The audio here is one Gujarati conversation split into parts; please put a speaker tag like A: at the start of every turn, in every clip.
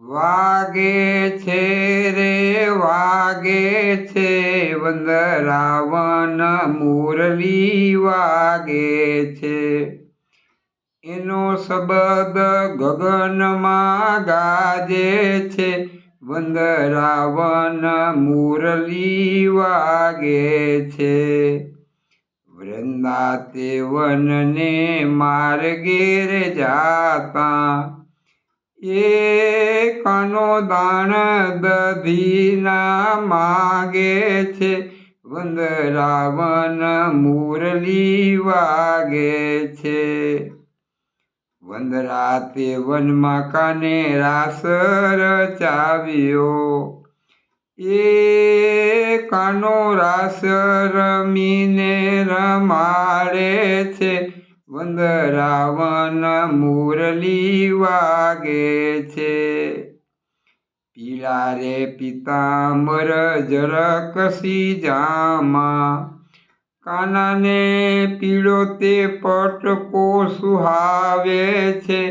A: વાગે છે રે વાગે છે વંદરાવન મુરલી વાગે છે એનો શબ્દ ગગનમાં ગાજે છે વંદરાવન મુરલી વાગે છે વૃંદાતે વનને માર્ગે રે જાતા એ કાનો દાણ દધીના માગે છે વંદરાવન મુરલી વાગે છે વંદરાતે વનમાં કાને રાસ રચાવ્યો એ કાનો રાસ રમીને રમાડે છે વંદરાવન મુરલી વાગે છે પીળા રે પિતાંબર જરકસી જામા કાનાને પીળો તે પટકો સુહાવે છે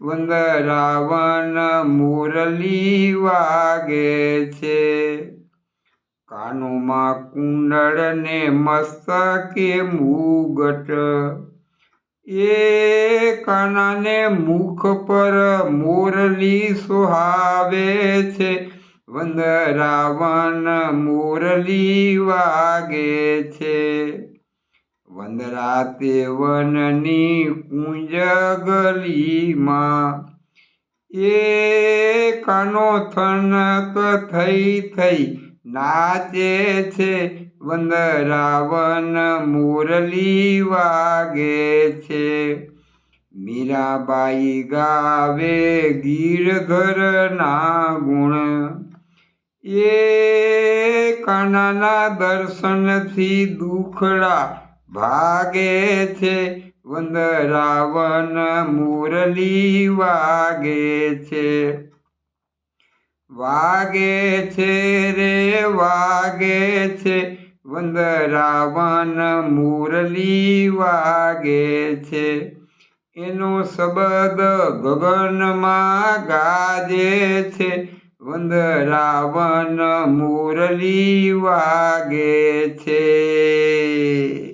A: વંદરાવન મુરલી વાગે છે કાનોમાં કુંડળ ને મસ્તકે મુગટ એ કાનાને મુખ પર મુરલી સુહાવે છે વંદરાવન મુરલી વાગે છે વંદરાતે વનની કુંજ ગલીમાં એ કાનો થનક થઈ નાચે છે વંદરાવન મુરલી વાગે છે મીરાબાઈ ગાવે ગીરધરના ગુણ એ કાનાના દર્શનથી દુખડા ભાગે છે વંદરાવન મુરલી વાગે છે વાગે છે રે વાગે છે વંદરાવન મુરલી વાગે છે એનો શબ્દ ગગનમાં ગાજે છે વંદરાવન મુરલી વાગે છે।